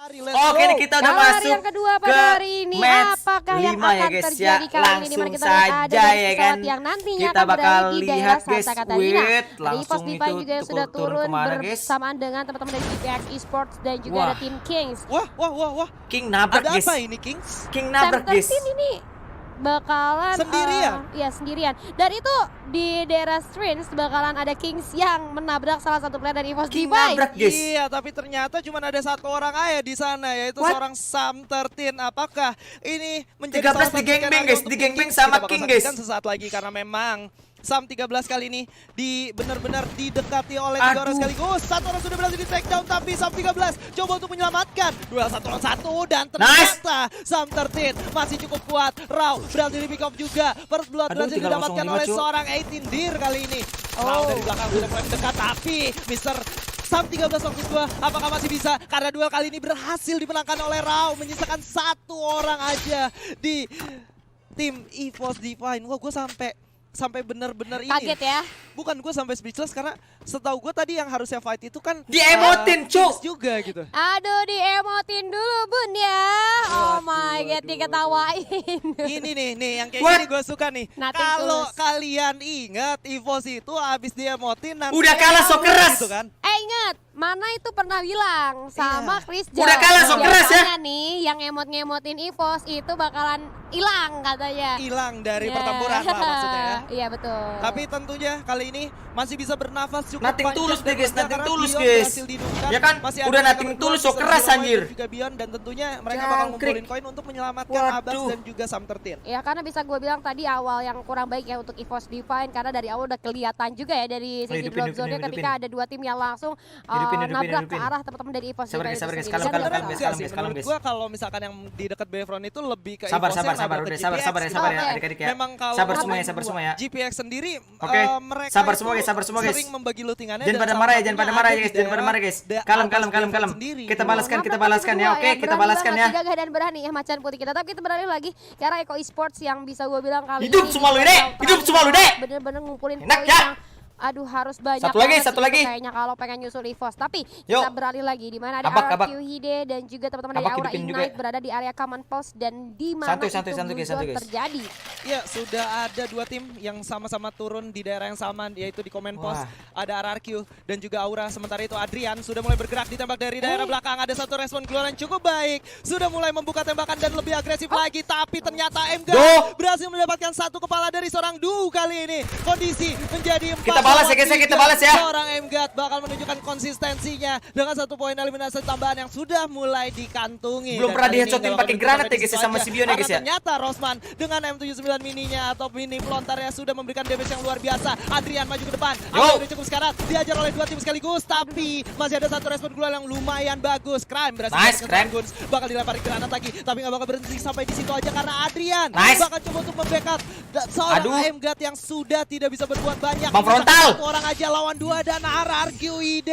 Oke, ini kita udah masuk yang kedua pada ke hari ini. match Apakah yang 5 ya akan guys terjadi ya. kali ini? Langsung Dimana kita lihat ada saja dari ya pesawat kan. yang nantinya Kita akan bakal berada di daerah lihat guys. Santa Catalina. Wait, Ada langsung EVOS Divine itu juga yang sudah turun kemana guys? bersamaan dengan teman-teman dari GPX Esports dan juga Wah. ada tim Kings. Wah. King nabrak Ada guys. apa ini, Kings? King nabrak Center guys. tim ini bakalan Sendirian? Iya sendirian. Dan itu di daerah Strings bakalan ada Kings yang menabrak salah satu player dari EVOS King Divine. nabrak guys. Iya, tapi ternyata cuma ada satu orang aja di sana, yaitu What? seorang Sam 13. Apakah ini menjadi 13 salah satu digangbang, skenario guys. untuk Digangbang Kings? sama Kita bakal King, guys. saksikan sesaat lagi karena memang Sam 13 kali ini benar-benar didekati oleh 3 orang Aduh. sekaligus. Satu orang sudah berhasil di take down, tapi Sam 13 coba untuk menyelamatkan. Duel 1-1 dan Nice. ternyata Sam 13 masih cukup kuat. Raw berhasil di pick off juga. First blood Aduh, berhasil tinggal didapatkan 0-5, oleh cu. seorang 18 Deer kali ini. Raw dari belakang sudah mulai mendekat, tapi Mr. Sam 13 Fokus 2 apakah masih bisa? Karena duel kali ini berhasil dimenangkan oleh Raw, menyisakan satu orang aja di tim EVOS Divine. Wah, gue sampai benar-benar ini. Kaget ya. Bukan, gue sampai speechless karena setahu gue tadi yang harusnya fight itu kan Diemotin, cu. Kings juga gitu. Aduh, diemotin dulu bun ya. Oh my god, diketawain. Ini nih yang kayak What? gini gue suka nih. Nothing Kalau tulus. kalian ingat EVOS itu habis diemotin nanti Udah kalah so keras. gitu kan. Ingat, mana itu pernah bilang sama Iya. Chris Udah kalah so keras ya. Biasanya nih yang ngemot-ngemotin EVOS itu bakalan hilang katanya. Hilang dari Ya. pertempuran lah maksudnya ya. Iya betul. Tapi tentunya kali ini masih bisa bernafas cukup Nothing panjang tulus dan deh, guys, lega nothing karena tulus, Beyond guys. berhasil dihidupkan. Ya kan? Masih ada Udah mereka nothing berdua, tulus, so Mr. keras, Zero anjir. dan juga Beyond, dan tentunya mereka bakal Jangkrik. ngumpulin koin untuk menyelamatkan Waduh. Abbas dan juga Sam 13. Ya karena bisa gue bilang tadi awal yang kurang baik ya untuk EVOS Divine karena dari awal udah kelihatan juga ya dari sisi hidupin, drop hidupin, zone-nya hidupin. ketika ada dua tim yang langsung Hidupin, nabrak ke hidupin. arah teman-teman dari EVOS Sabar, Divine. guys, sabar, itu guys. sendiri. Kalem, Dan kalem, benar- kalem, guys. Enggak sih, kalem, menurut guys. gua kalau misalkan yang di dekat Bayfront itu lebih ke Sabar, EVOS sabar, yang sabar, nabrak udah ke sabar, GPX. sabar ya, sabar ya, Oke. adik-adik ya. Memang kalau Sabar semua ya, main sabar dua, semua ya. GPX sendiri Oke. mereka Sabar itu semua, guys, sabar semua, guys. sering membagi lootingannya. Jangan dan pada salah marah ya, satunya jangan pada ada marah di ya, guys. Jangan pada daerah marah, guys. atas Kalem, Bayfront sendiri. Kita balaskan, Kenapa kita balaskan ya. kedua Oke, yang kita berani balaskan banget, ya. gagah dan berani ya macan putih kita. Tapi kita beralih lagi ke arah Eko Esports yang bisa gue bilang kali Hidup ini semua lu, di Dek. round Hidup semua lu, Dek. bener-bener ngumpulin Enak poin ya. yang aduh harus banyak Satu lagi, banget satu sih lagi. itu kayaknya kalau pengen nyusul EVOS. Tapi Yuk. kita beralih lagi di mana ada Abak, abak. RQ Hide dan juga teman-teman dari Abak Aura hidupin Ignite juga. berada di area command post dan di mana Santuy, itu santuy, santuy, blue guys, santuy, zone guys. terjadi. Ya, sudah ada dua tim yang sama-sama turun di daerah yang sama, yaitu di Command Post. Wah. Ada RRQ dan juga Aura. Sementara itu Adrian sudah mulai bergerak ditembak dari daerah belakang. Ada satu respon keluaran cukup baik. Sudah mulai membuka tembakan dan lebih agresif lagi. Tapi ternyata MG Duh. berhasil mendapatkan satu kepala dari seorang Du kali ini. Kondisi menjadi 4 Kita balas ya, guys, ya, kita balas ya. Seorang MGAT bakal menunjukkan konsistensinya dengan satu poin eliminasi tambahan yang sudah mulai dikantungi. Belum Dan pernah kali ini diheadshotin nggak pakai bakal granat berhenti ya, guys, sampai sama di si situ Bion ya, aja. guys, ya. Karena ternyata Rosman dengan M79 mininya atau mini pelontarnya sudah memberikan damage yang luar biasa. Adrian maju ke depan. Aura udah cukup sekarat. Diajar oleh dua tim sekaligus. Tapi masih ada satu respon keluar yang lumayan bagus. Crime berhasil Nice, mendapatkan Crime. Guns. Bakal dilempari granat lagi. Tapi nggak bakal berhenti sampai di situ aja karena Adrian Nice. bakal coba untuk membackup seorang Aduh. MGAT yang sudah tidak bisa berbuat banyak. Bang frontal. Satu orang aja lawan dua dan RRQID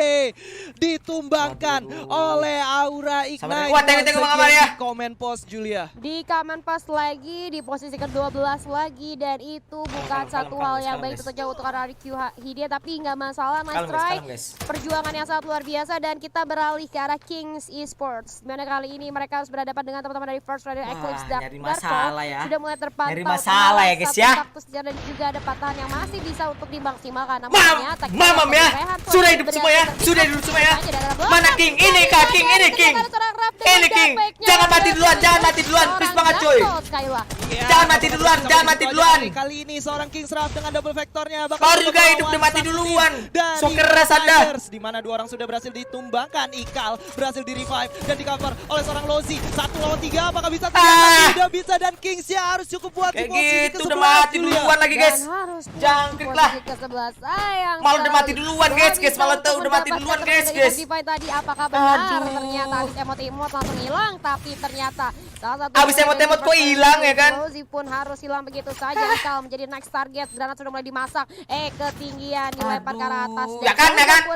ditumbangkan oleh Aura Ignite. Sabar, wah, tengok Bang Amar ya. Di Command Post Julia. Di command post lagi di posisi ke-12 lagi dan itu bukan satu hal yang baik tentunya untuk RRQ Hide tapi nggak masalah. Nice Kalem, guys, try. kalem, guys. Perjuangan yang sangat luar biasa dan kita beralih ke arah Kings Esports. Dimana kali ini mereka harus berhadapan dengan teman-teman dari First Rider Eclipse dan nyari Darko. masalah ya. Sudah mulai terpantau. Nyari masalah ya, guys, ya. Status dan juga ada patahan yang masih bisa untuk dimaksimalkan. Namun Mam, ternyata kita mamam ya. Rehan tuh Sudah masih hidup berani semua ya. terpisah. Sudah hidup semua ya. Makanya dari belakang. Mana King? Ini kah King? Ini King. Ternyata ada seorang Raf dengan Ini King. damage-nya. Jangan mati duluan, Ada jangan mati duluan. seorang Please banget, coy. Gatot, Skyla. Jangan mati duluan, jangan mati duluan. Kali ini seorang Kings Raf dengan double vektornya bakal Kau coba juga hidup melawan udah mati sang duluan. tim dari So keras Anda. Tigers, di mana dua orang sudah berhasil ditumbangkan. Ikal berhasil di revive dan di cover oleh seorang Lozi. 1 lawan 3 apakah bisa? Ah. Tidak bisa dan Kings ya harus cukup buat Kayak di posisi gitu ke-11, udah mati Julia. duluan lagi, guys. Dan harus Jangkrik lah. ke-11 sayang Malah udah mati sekali. duluan, guys, Gak guys. bisa Malah untuk tuh udah mati mendapatkan duluan, teman guys, dari guys. Divine tadi apakah benar Aduh. ternyata habis emot langsung hilang tapi ternyata Salah satu Abis emot-emot kok hilang ya kan? Explosive pun harus hilang begitu saja. Ikal menjadi next target. Granat sudah mulai dimasak. Ketinggian dilempar ke arah atas. Ya kan,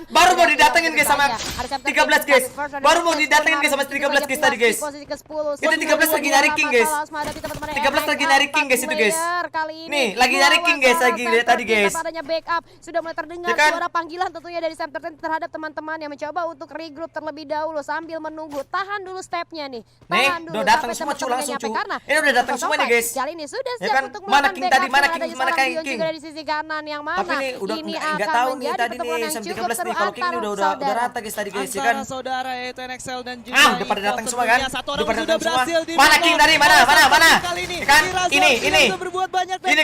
baru mau didatengin guys sama 13 guys. Baru mau didatengin guys sama 13 guys tadi guys. Itu 13 lagi nyari king guys. 13 lagi nyari king guys itu guys. Nih, lagi nyari king guys lagi lihat tadi guys. Adanya backup sudah mulai terdengar Ya kan? suara panggilan tentunya dari Sam 13 terhadap teman-teman yang mencoba untuk regroup terlebih dahulu sambil menunggu. Tahan dulu stepnya nih. Tahan dulu udah datang sampai semua cu teman-temannya langsung nyampe. cu. Karena Ini udah datang semua nih guys. kali ini sudah Ya siap kan? untuk Mana melakukan king tadi? backup Mana dan king? adanya Mana seorang kayak Bion king? juga dari sisi kanan yang mana Tapi ini udah ini enggak akan tahu nih menjadi tadi pertemuan nih yang Sam cukup 13 seru nih. Kalau king ini antar udah saudara. rata guys tadi guys ya kan. Antara saudara yaitu NXL dan juga Udah pada datang semua kan? Satu Udah orang pada sudah datang semua. berhasil di Mana king tadi? Mana? Kali ini Ya kan? Mirazon Ini. tidak bisa berbuat banyak. Ini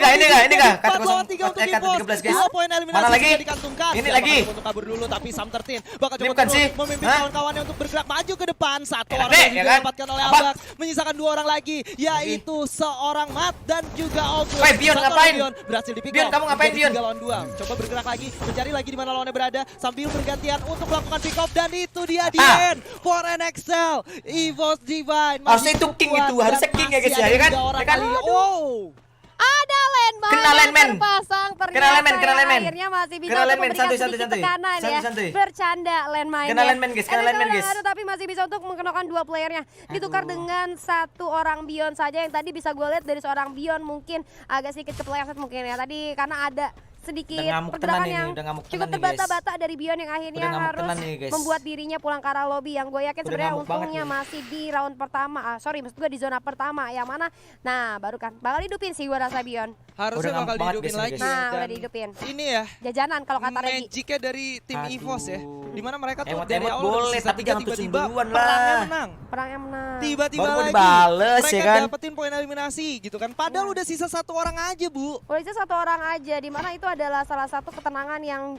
kah? Kata 4 lawan 3 untuk kata Evos. 13 guys. 2 poin eliminasi Mana lagi? sudah dikantungkan. Ini Siapa lagi. yang untuk kabur dulu tapi Sam 13 bakal Ini coba bukan terus sih? memimpin Hah? kawan-kawannya untuk bergerak maju ke depan. Satu Enak orang deh, yang ya juga kan? didapatkan oleh Apa? Abak, menyisakan 2 orang lagi yaitu seorang Matt dan juga August. Woi, Bion, Satu orang ngapain? Bion berhasil di pick Bion, off. kamu ngapain, Menjadi Bion? 3 lawan 2. Coba bergerak lagi, mencari lagi di mana lawannya berada sambil bergantian untuk melakukan pick off dan itu dia di end for NXL. Evos Divine. Harusnya itu king itu, harusnya king ya guys ya, ya kan? Ya kan? Oh. Ada landmine Kena yang landmine. terpasang ternyata Kena landmine, kena yang landmine. akhirnya masih bisa Kena untuk landmine, memberikan santuy, sedikit santuy. tekanan ya. Santuy. Bercanda landmine. Kena landmine, guys, kena landmine, guys. Ada tapi masih bisa untuk mengenakan 2 playernya. Ditukar dengan 1 orang Bion saja yang tadi bisa gue lihat dari seorang Bion mungkin agak sedikit kepleset mungkin ya. Tadi karena ada sedikit Udah ngamuk pergerakan tenan ini, yang udah ngamuk cukup tenan nih, guys. terbata-bata dari Bion yang akhirnya Udah ngamuk harus tenan nih, guys. membuat dirinya pulang ke arah lobby yang gue yakin Udah sebenarnya ngamuk banget untungnya nih. masih di round pertama. Maksud gue di zona pertama yang mana nah baru kan bakal hidupin sih gue rasa Bion. Harusnya Udah bakal ngamuk banget dihidupin guys, lagi. guys. Nah, Dan udah dihidupin. Ini ya Jajanan kalau kata Regi. magicnya dari tim Aduh. EVOS ya, dimana mereka tuh dari Emot-emot awal udah boleh, tersisa tapi tiga, jangan pushing tiba-tiba duluan perangnya lah. menang. Perang yang menang. Tiba-tiba Baru mau lagi dibales, mereka ya kan? dapetin poin eliminasi gitu kan. Padahal udah sisa 1 orang aja, Bu. Polisi 1 orang aja, di mana itu adalah salah satu ketenangan yang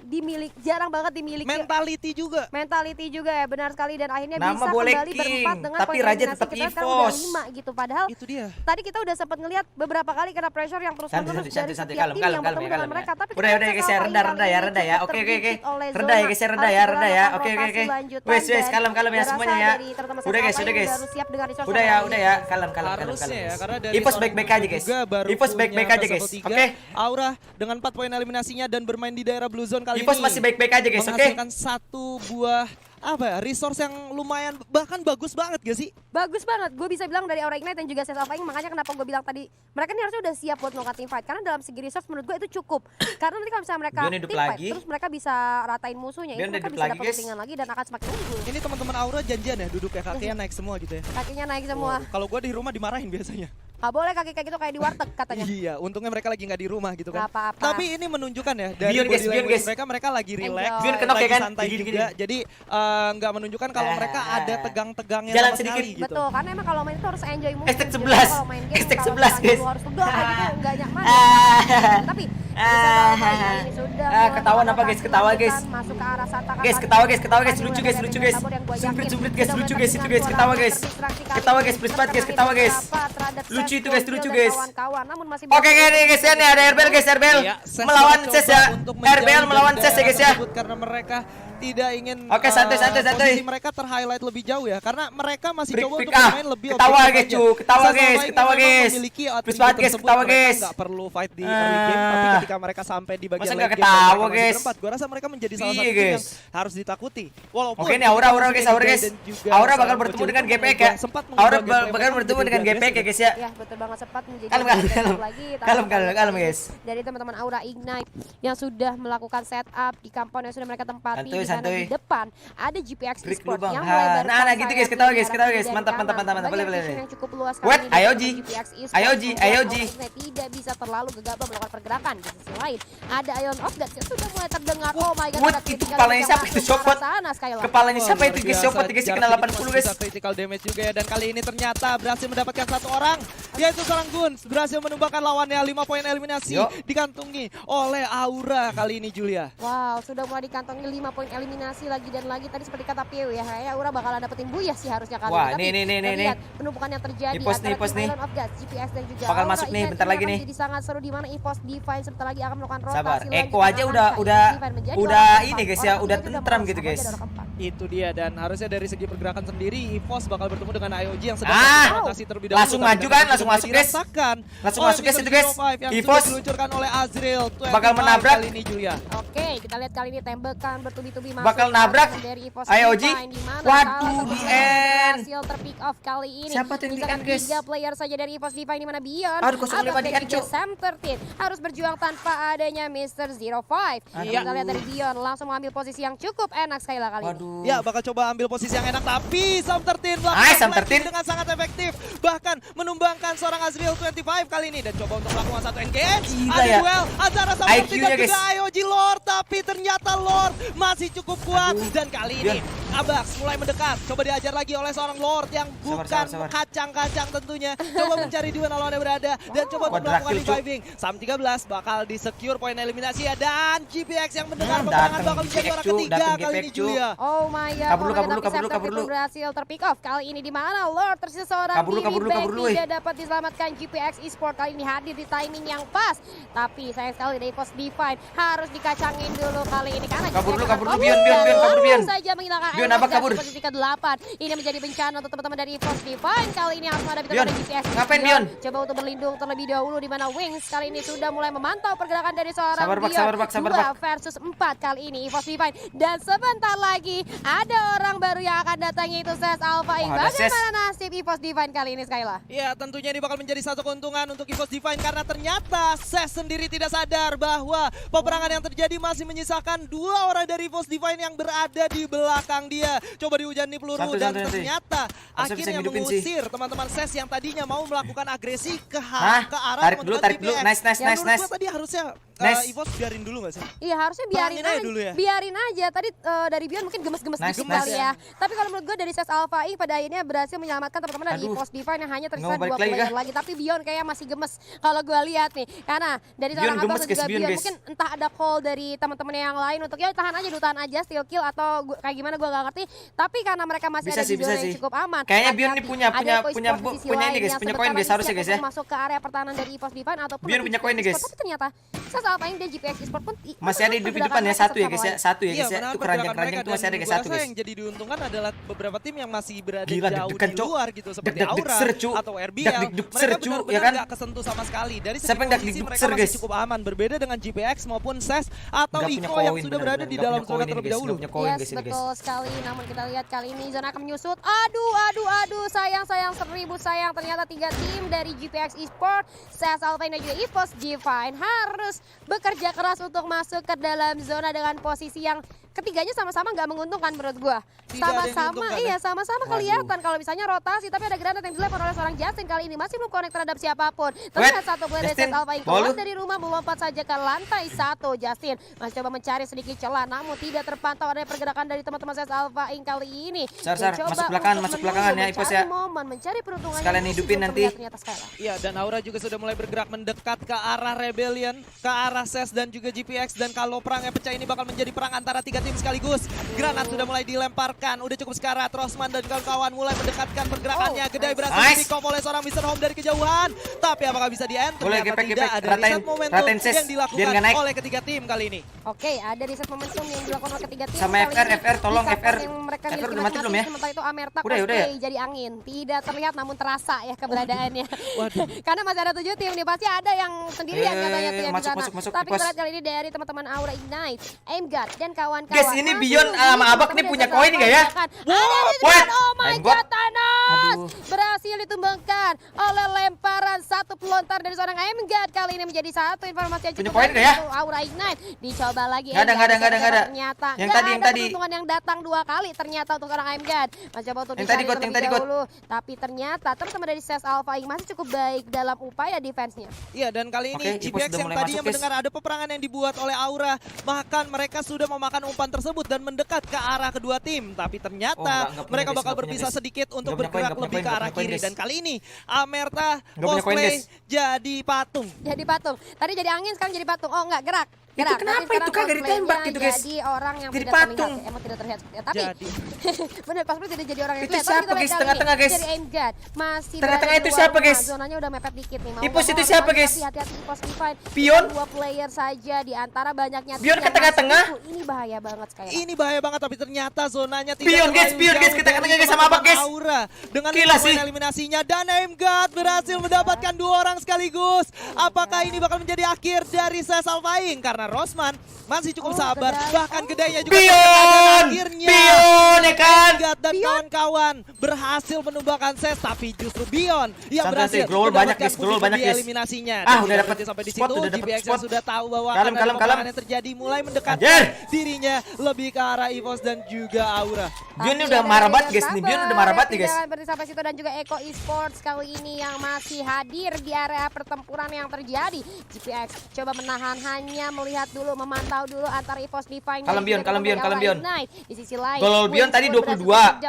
jarang banget dimiliki. Mentality juga. Mentality juga ya, benar sekali dan akhirnya Nama bisa boleh kembali king, berempat dengan tapi poin Raja eliminasi tetap kita sekarang udah EVOS. 5 gitu. Padahal Itu dia. tadi kita udah sempat ngelihat beberapa kali kena pressure yang terus menerus dari Santai, setiap kalem, tim kalem, yang kalem, bertemu ya, dengan kalem, mereka. ya. Tapi Udah guys ya, reda ya. Oke. Reda ya guys ya, reda ya. Oke. Wes, kalem ya semuanya ya. Udah guys. Udah ya, kalem. Harusnya ya, karena dari Ipos seorang baik-baik aja guys. juga baru Ipos punya baik-baik aja guys. level 3. Oke. Aura dengan 4 poin eliminasinya dan bermain di daerah Blue Zone kali Ipos ini. masih baik-baik aja guys, oke. Menghasilkan 1 buah resource yang lumayan bahkan bagus banget gak sih? Bagus banget, gue bisa bilang dari Aura Ignite dan juga Sense of Flying. Makanya kenapa gue bilang tadi mereka ini harusnya udah siap buat melakukan team fight. Karena dalam segi resource menurut gue itu cukup. Karena nanti kalau misalnya mereka Bion team hidup fight, lagi. terus mereka bisa ratain musuhnya, Bion itu mereka hidup bisa lagi, dapat guys. kepentingan lagi dan akan semakin unggul. Ini teman-teman Aura janjian ya duduk ya kakinya naik semua gitu ya. Kakinya naik semua. Kalau gua di rumah dimarahin biasanya. Gak boleh kaki kayak gitu kayak di warteg katanya. Iya, untungnya mereka lagi nggak di rumah gitu kan. Gak apa-apa. Tapi ini menunjukkan ya dari Bion, guys, body Bion, language guys. mereka lagi relax, Enjoy. Bion kenok ya lagi kan? santai Gini. juga. Jadi nggak menunjukkan kalau mereka ada tegang-tegangnya Jalan sama sedikit. sekali gitu. Betul, karena emang kalau main itu harus enjoy move. Hashtag Jadi 11. kalau main game, Hashtag kalau 11, misalnya guys. lu harus tegang kayak gitu, enggak nyaman. Ah. Tapi ini sudah ketahuan apa guys? Ketawa guys. Masuk ke arah Sataka. Guys, ketawa guys, lucu guys, Sumprit guys, lucu guys, itu guys, ketawa guys. Ketawa guys, please banget guys, ketawa guys. Lucu itu guys, lucu guys. Oke guys ya, nih ada RBL guys, RBL Iya, Ses melawan mencoba Ses ya. untuk RBL menjauh melawan dari Ses ya guys ya. tersebut karena mereka tidak ingin Oke, santai. posisi mereka terhighlight lebih jauh ya karena mereka masih Pick coba pick untuk bermain lebih Ketawa objektif guys aja. cu, ketawa Ses guys, Alpha ketawa memang guys. memiliki Please atribut banget guys, tersebut, ketawa mereka guys. nggak perlu fight di early game tapi ketika mereka sampai di bagian Masa late nggak game ketawa, mereka masih guys? berempat. Gua rasa mereka menjadi salah Iya, satu tim yang guys. harus ditakuti. Walaupun Oke nih Aura guys, Aura guys. dan juga Aura bakal seorang bertemu Coach dengan Joko GPK ya. sempat Aura mengubah game bakal mereka bertemu menjadi dengan lebih GPK ya agresif. guys ya. Ya betul banget sempat menjadi Kalem lagi. kalem guys. Dari teman-teman Aura Ignite yang sudah melakukan setup di compound yang sudah mereka tempati di mana Santuy. di depan ada GPX Klik Esports lubang. yang mulai Nah, berkembang gitu guys, ketawa guys, dari mantap, kanan. boleh. Bagi yang cukup luas Wait, kali ini ayo, dari Ji. GPX Esports Ayo, Ji, membuat ayo, Aura Ji. Ignite tidak bisa terlalu gegabah melakukan pergerakan. Di sisi lain ada Ion of Gods yang sudah mulai terdengar. Oh my god, What? ada Itu critical kepalanya yang siapa masuk itu, ke Copot? arah sana, Skylar. Kepalanya siapa Luar itu guys? biasa, Siapa guys kena Jarvis 80 guys. bisa critical damage juga ya dan kali ini ternyata berhasil mendapatkan 1 orang yaitu seorang Guns berhasil menumbangkan lawannya 5 poin eliminasi Yo. dikantungi oleh Aura kali ini Julia. Wow, sudah mulai dikantongi 5 poin eliminasi lagi dan lagi. Tadi seperti kata Pio ya, kayaknya Aura bakalan dapetin buyah sih harusnya kali Wah, ini. Tapi nih. lihat penumpukan yang terjadi Ipos nih, antara Ipos tim nih. Island of Gods, GPX dan juga Bakal Aura masuk nih, Ignite. bentar Ini lagi akan nih. Jadi sangat seru di mana Ipos Divine sebentar lagi akan melakukan rotasi Sabar, lanjut Eko dengan aja angka udah Ipos Divine menjadi udah orang ini keempat. guys ya, Orang udah ketiganya tentram mau gitu sama guys. aja ada orang keempat. Itu dia, dan harusnya dari segi pergerakan sendiri EVOS bakal bertemu dengan IOG yang sedang rotasi terlebih dahulu. Langsung maju kan, langsung masuk guys. Langsung masuk guys itu guys. EVOS diluncurkan oleh Azrael bakal menabrak kali ini Julia. Oke, kita lihat kali ini tembakan bertubi-tubi masuk bakal nabrak dari EVOS IOG. Divine, di mana Waduh, salah di satu end. berhasil terpick off kali ini. Siapa tuh yang di Misalkan end, guys? 3 player saja dari EVOS Divine, di mana Beyond Aduh, 05 di end, Cuk. Sam 13 harus berjuang tanpa adanya Mr. 05. Aduh. Kita lihat dari Beyond langsung mengambil posisi yang cukup enak sekali lah kali ini. Waduh. Ya, bakal coba ambil posisi yang enak, tapi Sam 13 Nice, Sam melakukan 13. dengan sangat efektif, bahkan menumbangkan seorang Azrael 25 kali ini dan coba untuk melakukan satu engage. Gila Ada ya. duel antara Sam 13 IQ-nya, dan juga guys. IOG Lord, tapi ternyata Lord masih cukup kuat. Aduh. Dan kali ini Abax mulai mendekat, coba diajar lagi oleh seorang Lord yang bukan sabar. kacang-kacang tentunya. Coba mencari di mana lawannya berada dan coba untuk melakukan Quadra kill, Cuk. reviving. Sam 13 bakal di-secure poin eliminasi ya, dan GPX yang mendengar Dateng peperangan bakal menjadi GPX, orang Cuk. ketiga Dateng kali ini GPX, Cuk. Julia. Oh my god, Kabur dulu, kabur dulu. berhasil terpick off kali ini, di mana Lord tersisa seorang Kabur dulu, tidak dapat diselamatkan. GPX Esport kali ini hadir di timing yang pas, tapi sayang sekali dari EVOS Divine harus dikacangin dulu kali ini karena Kabur GPX dulu, akan kabur dulu, kabur Bion, dan kabur, baru Bion. saja menghilangkan Bion, Iron apa Man kabur? di posisi ke-8. Ini menjadi bencana untuk teman-teman dari EVOS Divine. Kali ini harus menghadapi Bion, teman GPX. ngapain, Bion? Coba untuk berlindung terlebih dahulu, di mana Wings kali ini sudah mulai memantau pergerakan dari seorang Sabar, Bak, Bion. sabar, 2 versus 4 kali ini EVOS Divine, dan sebentar lagi ada orang baru yang akan datang, yaitu Ses Alpha Inc. ada Ses. Bagaimana nasib EVOS Divine kali ini, Skyla? Ya, tentunya ini bakal menjadi satu keuntungan untuk EVOS Divine karena ternyata Ses sendiri tidak sadar bahwa peperangan yang terjadi masih menyisakan 2 orang dari EVOS Divine yang berada di belakang dia. Coba dihujani peluru Santuy, dan santuy. ternyata Harusnya bisa akhirnya ngidupin sih. mengusir teman-teman Ses yang tadinya mau melakukan agresi ke Hah? arah Tarik teman-teman dulu, tarik dulu. GPX. Nice, nice, Ya, nice, menurut nice. gua tadi harusnya Nice. EVOS biarin dulu gak sih? Iya, harusnya biarin Perangin aja aja, dulu ya. biarin aja. Tadi dari Bion mungkin gemes-gemes Nice, dikit nice. kali ya. Tapi kalau menurut gue dari Ses Alpha Inc. pada akhirnya berhasil menyelamatkan teman-teman dari Aduh. EVOS Divine yang hanya tersisa Nggak mau 2 balik lagi, player kah? lagi. Tapi Bion kayaknya masih gemes kalau gue lihat nih. Karena dari Bion seorang Abang gemes, dan guys, juga Bion, Bion guys. mungkin entah ada call dari teman-teman yang lain untuk ya tahan aja, steal kill atau kayak gimana gue gak ngerti. Tapi karena mereka masih Bisa ada sih, di zona bisa yang sih. cukup aman. Kayaknya Bion Hati-hati. nih punya Ada Eko punya Esport di sisi punya ini lain guys, yang punya sebentar koin guys, lagi harusnya siap guys ya. untuk masuk ke area pertahanan dari EVOS Divine ataupun Bion dari punya koin nih, GPX guys. Esport. Tapi ternyata Ses Alpha Inc. dan GPX Esport pun Masih ada di depan ya, satu ya guys ya, satu ya guys ya. menahan Itu pergerakan keranjang-keranjang mereka itu masih ada dan guys, gua satu rasa guys. yang jadi diuntungkan adalah beberapa tim yang masih berada Gila, jauh deg-degan, di Cuk. luar gitu seperti Deg-deg Aura ser, Cuk. atau RBL. Deg-deg-ser, Mereka Cuk, benar-benar ya kan? nggak kesentuh sama sekali. Dari segi Siapa yang posisi deg-deg mereka ser, masih guys? cukup aman, berbeda dengan GPX maupun SES atau Nggak punya Iko yang koin, sudah berada bener-bener. di Nggak dalam punya zona koin ini, terlebih guys. dahulu. Nggak punya koin, Yes, guys, ini, guys. betul sekali. Namun kita lihat kali ini zona akan menyusut. Aduh, sayang 1000 sayang. Ternyata 3 tim dari GPX Esport, Ses Alpha dan juga EVOS Divine harus bekerja keras untuk masuk ke dalam zona dengan posisi yang ketiganya sama-sama nggak menguntungkan menurut gua. Tidak ada yang Sama-sama, menguntungkan, iya ya? sama-sama Aduh. kelihatan kalau misalnya rotasi, tapi ada granat yang dilempar oleh seorang Justin kali ini masih belum connect terhadap siapapun. Terlihat satu player dari Justin, Ses Alpha yang mau keluar lu? dari rumah melompat saja ke lantai 1. Justin masih coba mencari sedikit celah, namun tidak terpantau ada pergerakan dari teman-teman Ses Alpha Inc. kali ini. Sar, Mencoba masuk belakangan, untuk masuk belakangan ya, menunggu, Ipos mencari ya. momen, mencari peruntungan Sekalian yang masih hidupin belum nanti. terlihat ternyata sekarang. Iya, dan Aura juga sudah mulai bergerak mendekat ke arah Rebellion, ke arah SES dan juga GPX. Dan kalau perang yang pecah ini bakal menjadi perang antara 3 tim sekaligus. Granat sudah mulai dilemparkan, udah cukup sekarat. Rosman dan kawan-kawan mulai mendekatkan pergerakannya. Gedai berhasil Nice. di-pick off oleh seorang Mr. Home dari kejauhan. Tapi apakah bisa di-end? Boleh, Ternyata gepek, tidak. gepek. Ada Ratain, reset momentum ratain ses, yang biar dilakukan nggak naik. oleh ketiga tim kali ini. Oke, ada reset momentum yang dilakukan oleh ketiga tim. Sama kali FR, ini. FR, tolong, Di support FR. yang mereka FR miliki udah mati belum ya? masing-masing. Sementara itu Amerta Udah ya? cosplay jadi angin. Tidak terlihat namun terasa ya keberadaannya. Waduh. Karena masih ada 7 tim nih, pasti ada yang sendirian katanya tuh yang di masuk, sana. masuk, Tapi Ipos. kita lihat kali ini dari teman-teman Aura Ignite, Aimgard dan kawan-kawan. Guys, ini Masih Beyond menunggu sama Abak nih teman-teman punya dari koin nggak ya? Ada di What? depan. Oh my Aimgard. god, Thanos Aduh. berhasil ditumbangkan oleh lemparan satu pelontar dari seorang Aimgard. Kali ini menjadi satu informasi yang Punya cukup koin baik nggak ya? untuk Aura Ignite. Dicoba lagi. Nggak ada, Aimgard. nggak ada. Ternyata Yang nggak tadi, yang ada tadi. peruntungan yang datang 2 kali ternyata untuk seorang Aimgard. Mencoba untuk Yang dicari tadi, God, yang terlebih tadi, God. dahulu. Tapi ternyata teman-teman dari Ses Alpha Inc. masih cukup baik dalam upaya defense-nya. Iya, dan kali ini Oke, Ipos GPX sudah yang mulai tadinya masuk, guys. mendengar ada peperangan yang dibuat oleh Aura, bahkan mereka sudah memakan umpan tersebut dan mendekat ke arah kedua tim. Tapi ternyata nggak punya, mereka guys, bakal nggak punya, berpisah guys. sedikit untuk Nggak punya koin, bergerak nggak punya lebih koin, ke nggak arah punya koin, kiri. guys. Dan kali ini Amerta Nggak punya koin, cosplay guys. jadi patung. Jadi patung. Tadi jadi angin, sekarang jadi patung. Oh enggak, gerak. Gerak, kenapa tapi itu kagak sekarang ditembak cosplaynya gitu, guys? Jadi orang yang Jadi tidak patung. terlihat, emang tidak terlihat seperti itu. Tapi Jadi bener cosplay tidak jadi orang yang Itu terlihat. Tapi siapa, kita lihat guys? kali Tengah-tengah, ini guys. Dari aim guard masih Tengah-tengah berada di itu luar siapa, rumah. guys? Zonanya udah mepet dikit nih. Mau Ipos nggak itu mau, siapa, tapi guys? hati-hati Ipos Divine. Pion? 2 player saja di antara banyaknya tim Pion yang ke tengah-tengah. masuk. Ini bahaya banget sekali. ini bahaya banget, tapi ternyata zonanya tidak Pion, guys, terlalu pion, guys, jauh kita dari ketengah, guys, sama Abak, guys. Aura. Dengan Gila 5 sih. poin eliminasinya dan Aimgard berhasil mendapatkan 2 orang sekaligus. Apakah ini bakal menjadi akhir dari Sesal Flying? Karena Rosman masih cukup sabar, Kedai. bahkan kedainya juga Pion! terkena, dan akhirnya Pion, ya kan? Aimgard dan kawan-kawan berhasil menumbangkan Ses, tapi justru Bion yang Santai, berhasil global banyak, mendapatkan guys, global pundi-pundi banyak, guys. eliminasinya. Ah, Dan udah tidak dapat berhenti sampai di spot, situ. udah dapat GPX spot. yang sudah tahu bahwa Kalem, akan ada kalem, kalem. peperangan yang terjadi, mulai mendekatkan Anjir. dirinya lebih ke arah EVOS dan juga Aura. Bion ini udah marah banget, guys. Nih, Bion udah marah banget nih, guys. Jangan berhenti sampai situ dan juga Eko Esports kali ini yang masih hadir di area pertempuran yang terjadi. GPX coba menahan, hanya melihat dulu, memantau dulu antara EVOS Divine. Kalem, Bion, kalem, Bion, kalem, Bion. Di sisi lain, Gol Bion tadi 22.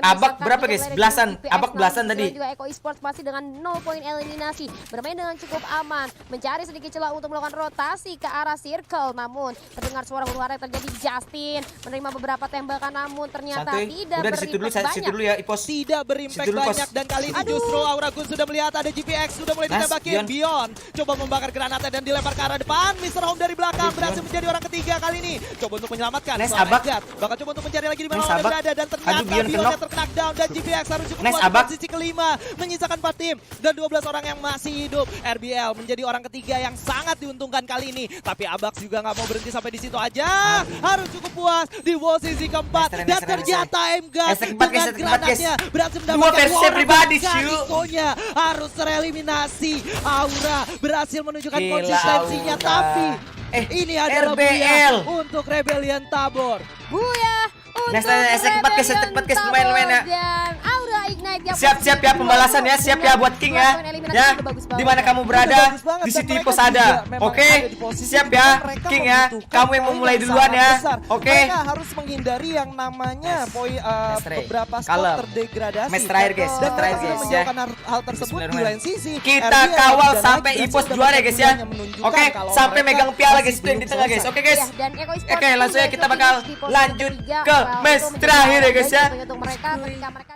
Abak berapa, guys? Belasan. Abak belasan tadi. Juga Eko Esports masih dengan 0 poin eliminasi, bermain dengan cukup aman, mencari sedikit celah untuk melakukan rotasi ke arah circle. Namun terdengar suara huru-hara yang terjadi. Justin menerima beberapa tembakan, namun ternyata Santuy. tidak Udah di situ dulu, berimpact situ banyak. dulu ya, Ipos. Tidak berimpact Situ dulu, banyak Pos. dan kali ini justru Aura Gun sudah melihat ada GPX sudah mulai Nice, ditembakin. Bion. Bion coba membakar granatnya dan dilempar ke arah depan. Mr. Home dari belakang Aduh, berhasil Bion. menjadi orang ketiga kali ini. Coba untuk menyelamatkan. Nice, Seorang Abak. Aimgard bakal coba untuk mencari lagi di mana Nice, lawannya Abak. berada dan ternyata Aduh, Bion Bion kenok. yang terkena down dan GPX harus cukup Nice, kuat di Abak. posisi kelima, menyisakan 4 tim dan 12 orang yang masih hidup. RBL menjadi orang ketiga yang sangat diuntungkan kali ini. Tapi Abax juga nggak mau berhenti sampai di situ aja. Harus cukup puas di posisi keempat Nice, dan nice, nice, ternyata Aimgard Nice, keempat, dengan guys, keempat, guys. granatnya berhasil Dua mendapatkan versi orang pribadi, bahkan Shu. Ikonya harus tereliminasi. Aura berhasil menunjukkan Gila, konsistensinya, Aura. tapi ini adalah RBL. buya untuk Rebellion Tabor. Buya untuk Nice, nice, keempat, guys, Rebellion keempat, guys, lumayan, lumayan, ya. dan Aura Ignite yang Siap-siap ya pembalasan ya, siap ya buat King ya. Ya, di mana kamu berada, di situ Ipos ada. Oke, siap ya King ya. Kamu yang memulai duluan ya. Oke. Mereka harus menghindari yang namanya beberapa spot Kalem. terdegradasi. Match terakhir, guys. Dan Match terakhir, mereka guys, sudah ya. menjauhkan hal tersebut di lain sisi. Kita RBL kawal dan sampai Nike Ipos sudah juara ya, guys ya. menunjukkan Oke, kalau sampai mereka megang piala, masih guys. Itu yang di belum tengah, guys. selesai. Oke, guys. Ya, dan Eko Esports Oke, langsung ya juga kita finish bakal di posisi lanjut ketiga. ke Well, match itu menjadi terakhir ya, hal guys, baik ya. untuk mereka ketika mereka